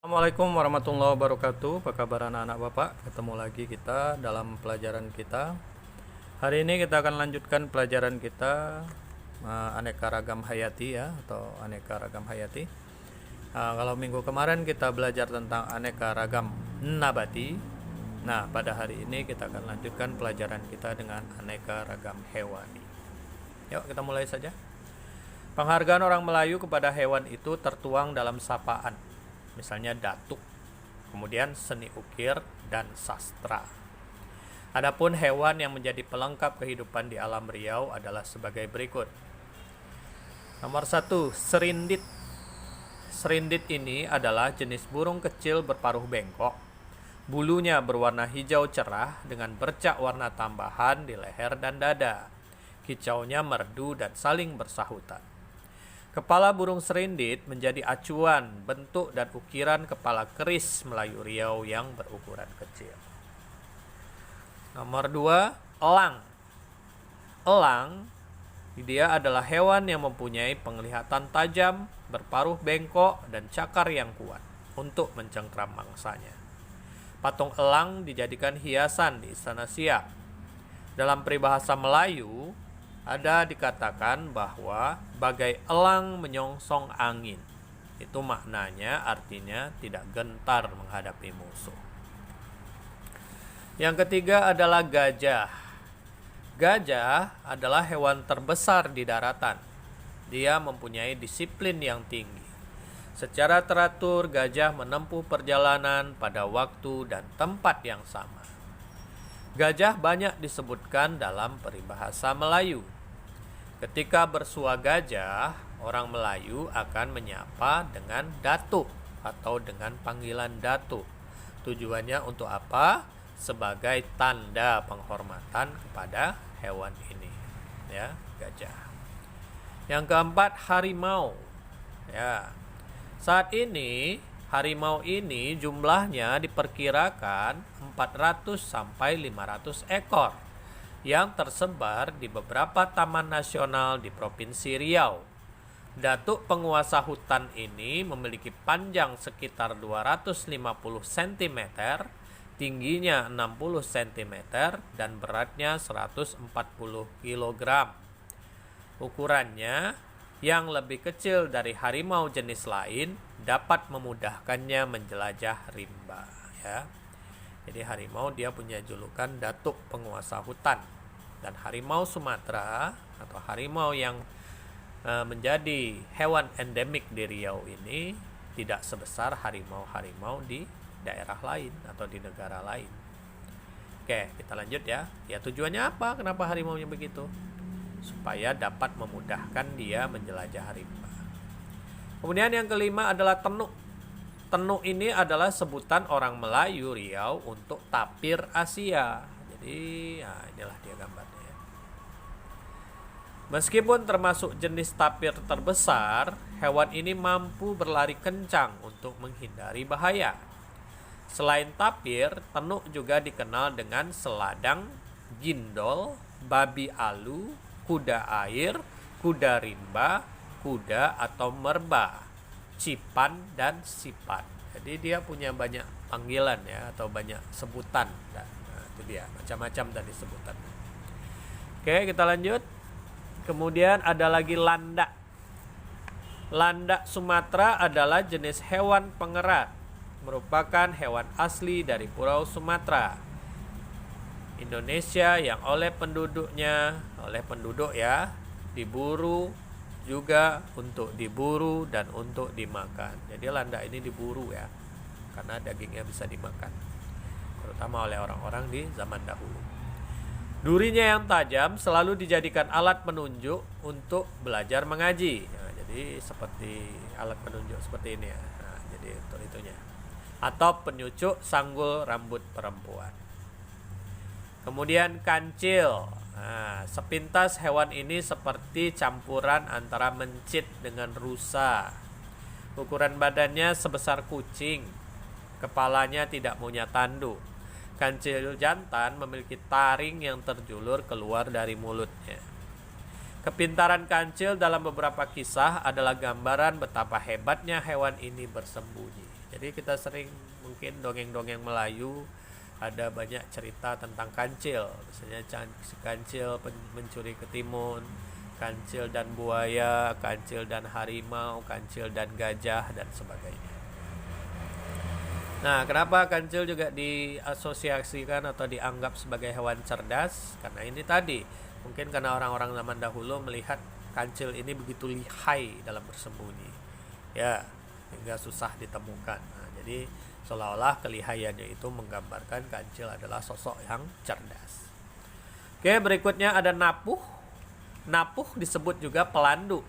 Assalamualaikum warahmatullahi wabarakatuh. Apa kabar anak-anak Bapak? Ketemu lagi kita dalam pelajaran kita. Hari ini kita akan lanjutkan pelajaran kita aneka ragam hayati ya, atau aneka ragam hayati. Kalau minggu kemarin kita belajar tentang aneka ragam nabati. Nah, pada hari ini kita akan lanjutkan pelajaran kita dengan aneka ragam hewani. Yuk kita mulai saja. Penghargaan orang Melayu kepada hewan itu tertuang dalam sapaan, misalnya datuk, kemudian seni ukir dan sastra. Adapun hewan yang menjadi pelengkap kehidupan di alam Riau adalah sebagai berikut. Nomor 1, serindit. Serindit ini adalah jenis burung kecil berparuh bengkok. Bulunya berwarna hijau cerah dengan bercak warna tambahan di leher dan dada. Kicaunya merdu dan saling bersahutan. Kepala burung serindit menjadi acuan bentuk dan ukiran kepala keris Melayu Riau yang berukuran kecil. Nomor 2, elang. Elang, dia adalah hewan yang mempunyai penglihatan tajam, berparuh bengkok, dan cakar yang kuat untuk mencengkram mangsanya. Patung elang dijadikan hiasan di Istana Siak. Dalam peribahasa Melayu, ada dikatakan bahwa bagai elang menyongsong angin. Itu maknanya, artinya tidak gentar menghadapi musuh. Yang ketiga adalah gajah. Gajah adalah hewan terbesar di daratan. Dia mempunyai disiplin yang tinggi. Secara teratur, gajah menempuh perjalanan pada waktu dan tempat yang sama. Gajah banyak disebutkan dalam peribahasa Melayu. Ketika bersua gajah, orang Melayu akan menyapa dengan datuk atau dengan panggilan datuk. Tujuannya untuk apa? Sebagai tanda penghormatan kepada hewan ini, ya, gajah. Yang keempat, harimau. Ya. Saat ini harimau ini jumlahnya diperkirakan 400 sampai 500 ekor yang tersebar di beberapa taman nasional di Provinsi Riau. Datuk penguasa hutan ini memiliki panjang sekitar 250 cm, tingginya 60 cm, dan beratnya 140 kg. Ukurannya yang lebih kecil dari harimau jenis lain dapat memudahkannya menjelajah rimba, ya. Jadi harimau dia punya julukan datuk penguasa hutan. Dan harimau Sumatera atau harimau yang menjadi hewan endemik di Riau ini tidak sebesar harimau-harimau di daerah lain atau di negara lain. Oke, kita lanjut ya. Ya, tujuannya apa? Kenapa harimaunya begitu? Supaya dapat memudahkan dia menjelajah rimba. Kemudian yang kelima adalah tenuk. Tenuk ini adalah sebutan orang Melayu Riau untuk tapir Asia. Jadi, nah inilah dia gambarnya ya. Meskipun termasuk jenis tapir terbesar, hewan ini mampu berlari kencang untuk menghindari bahaya. Selain tapir, tenuk juga dikenal dengan seladang, gindol, babi alu, kuda air, kuda rimba, kuda atau merba, cipan, dan sipan. Jadi dia punya banyak panggilan ya, atau banyak sebutan. Nah, itu dia, macam-macam tadi sebutan. Oke, kita lanjut. Kemudian ada lagi landak. Landak Sumatera adalah jenis hewan pengerat, merupakan hewan asli dari Pulau Sumatera, Indonesia, yang oleh penduduk ya, diburu juga untuk diburu dan untuk dimakan. Jadi landak ini diburu ya, karena dagingnya bisa dimakan, terutama oleh orang-orang di zaman dahulu. Durinya yang tajam selalu dijadikan alat penunjuk untuk belajar mengaji. Nah, jadi seperti alat penunjuk seperti ini ya. Nah, jadi untuk itunya. Atau penyucuk sanggul rambut perempuan. Kemudian kancil. Nah, sepintas hewan ini seperti campuran antara mencit dengan rusa. Ukuran badannya sebesar kucing. Kepalanya tidak punya tanduk. Kancil jantan memiliki taring yang terjulur keluar dari mulutnya. Kepintaran kancil dalam beberapa kisah adalah gambaran betapa hebatnya hewan ini bersembunyi. Jadi kita sering mungkin dongeng-dongeng Melayu ada banyak cerita tentang kancil, misalnya si kancil mencuri ketimun, kancil dan buaya, kancil dan harimau, kancil dan gajah, dan sebagainya. Nah, kenapa kancil juga diasosiasikan atau dianggap sebagai hewan cerdas? Karena ini tadi, mungkin karena orang-orang zaman dahulu melihat kancil ini begitu lihai dalam bersembunyi, ya, hingga susah ditemukan. Nah, jadi seolah-olah kelihayannya itu menggambarkan kancil adalah sosok yang cerdas. Oke, berikutnya ada napuh. Napuh disebut juga pelandu.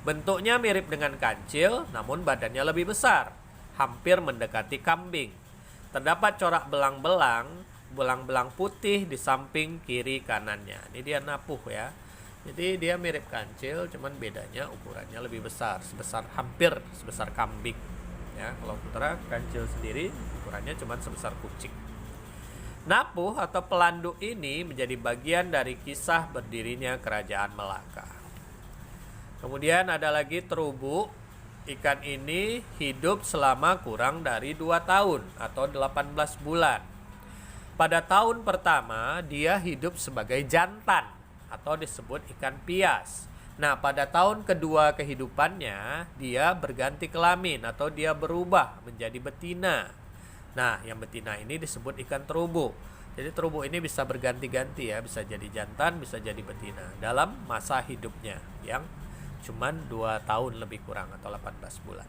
Bentuknya mirip dengan kancil, namun badannya lebih besar, hampir mendekati kambing. Terdapat corak belang-belang putih di samping kiri kanannya. Ini dia napuh ya. Jadi dia mirip kancil, cuman bedanya ukurannya lebih besar, hampir sebesar kambing. Ya, kalau sementara kancil sendiri ukurannya cuma sebesar kucing. Napuh atau pelandu ini menjadi bagian dari kisah berdirinya kerajaan Melaka. Kemudian ada lagi terubu. Ikan ini hidup selama kurang dari 2 tahun atau 18 bulan. Pada tahun pertama dia hidup sebagai jantan atau disebut ikan pias. Nah, pada tahun kedua kehidupannya dia berganti kelamin atau dia berubah menjadi betina. Nah, yang betina ini disebut ikan terubu. Jadi terubu ini bisa berganti-ganti ya, bisa jadi jantan, bisa jadi betina dalam masa hidupnya yang cuman 2 tahun lebih kurang atau 18 bulan.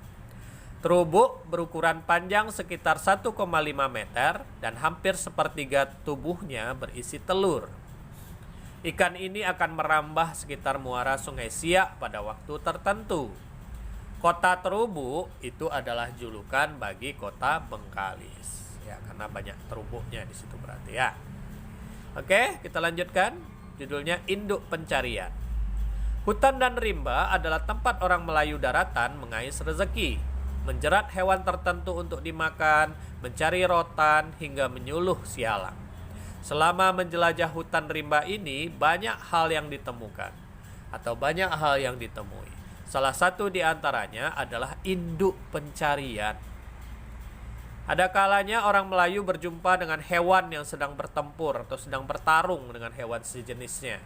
Terubu berukuran panjang sekitar 1,5 meter dan hampir sepertiga tubuhnya berisi telur. Ikan ini akan merambah sekitar muara Sungai Siak pada waktu tertentu. Kota Terubu itu adalah julukan bagi kota Bengkalis. Ya, karena banyak terubunya di situ berarti ya. Oke, kita lanjutkan. Judulnya Induk Pencarian. Hutan dan rimba adalah tempat orang Melayu daratan mengais rezeki, menjerat hewan tertentu untuk dimakan, mencari rotan, hingga menyuluh sialang. Selama menjelajah hutan rimba ini, banyak hal yang ditemukan atau banyak hal yang ditemui. Salah satu di antaranya adalah induk pencarian. Ada kalanya orang Melayu berjumpa dengan hewan yang sedang bertempur atau sedang bertarung dengan hewan sejenisnya.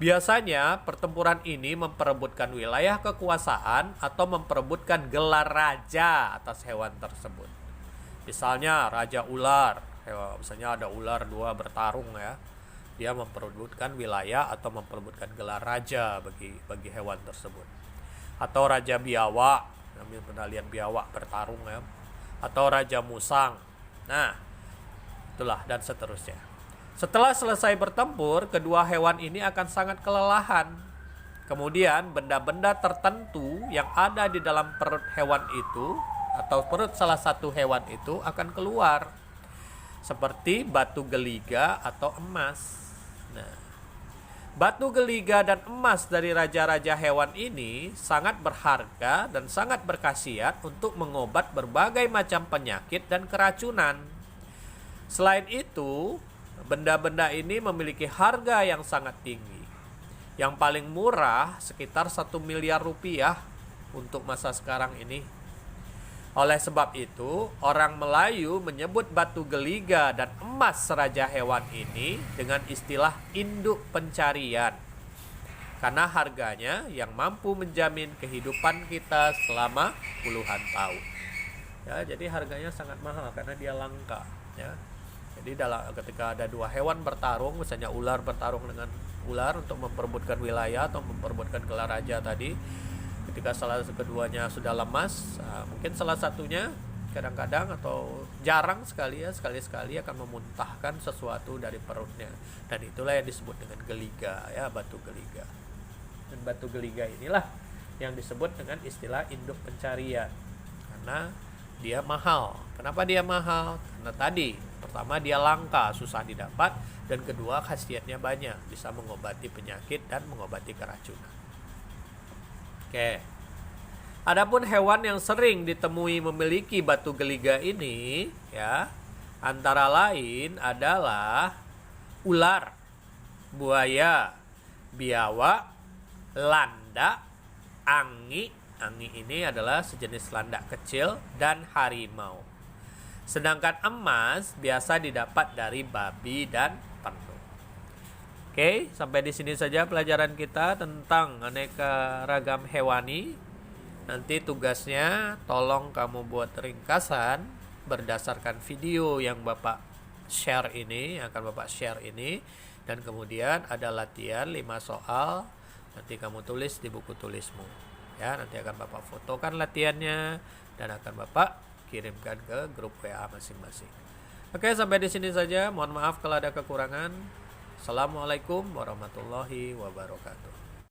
Biasanya pertempuran ini memperebutkan wilayah kekuasaan atau memperebutkan gelar raja atas hewan tersebut. Misalnya raja ular, misalnya ada ular 2 bertarung ya. Dia memperebutkan wilayah atau memperebutkan gelar raja bagi hewan tersebut. Atau raja biawak, kami pernah lihat biawak bertarung ya. Atau raja musang. Nah, itulah dan seterusnya. Setelah selesai bertempur, kedua hewan ini akan sangat kelelahan. Kemudian benda-benda tertentu yang ada di dalam perut hewan itu atau perut salah satu hewan itu akan keluar. Seperti batu geliga atau emas. Nah, batu geliga dan emas dari raja-raja hewan ini sangat berharga dan sangat berkhasiat untuk mengobat berbagai macam penyakit dan keracunan. Selain itu, benda-benda ini memiliki harga yang sangat tinggi. Yang paling murah sekitar 1 miliar rupiah untuk masa sekarang ini. Oleh sebab itu, orang Melayu menyebut batu geliga dan emas raja hewan ini dengan istilah induk pencarian. Karena harganya yang mampu menjamin kehidupan kita selama puluhan tahun. Ya, jadi harganya sangat mahal karena dia langka, ya. Jadi ketika ada 2 hewan bertarung, misalnya ular bertarung dengan ular untuk memperebutkan wilayah atau memperebutkan gelar raja tadi, ketika salah keduanya sudah lemas, mungkin salah satunya kadang-kadang atau jarang sekali ya, sekali-sekali akan memuntahkan sesuatu dari perutnya. Dan itulah yang disebut dengan geliga ya, batu geliga. Dan batu geliga inilah yang disebut dengan istilah induk pencarian. Karena dia mahal. Kenapa dia mahal? Karena tadi, pertama dia langka, susah didapat, dan kedua khasiatnya banyak, bisa mengobati penyakit dan mengobati keracunan. Oke. Adapun hewan yang sering ditemui memiliki batu geliga ini, ya, antara lain adalah ular, buaya, biawak, landak, angi, Angi ini adalah sejenis landak kecil dan harimau. Sedangkan emas biasa didapat dari babi dan penyu. Oke, sampai di sini saja pelajaran kita tentang aneka ragam hewani. Nanti tugasnya tolong kamu buat ringkasan berdasarkan video yang Bapak share ini, dan kemudian ada latihan 5 soal. Nanti kamu tulis di buku tulismu. Ya, nanti akan Bapak fotokan latihannya dan akan Bapak kirimkan ke grup WA masing-masing. Oke, sampai di sini saja. Mohon maaf kalau ada kekurangan. Assalamualaikum warahmatullahi wabarakatuh.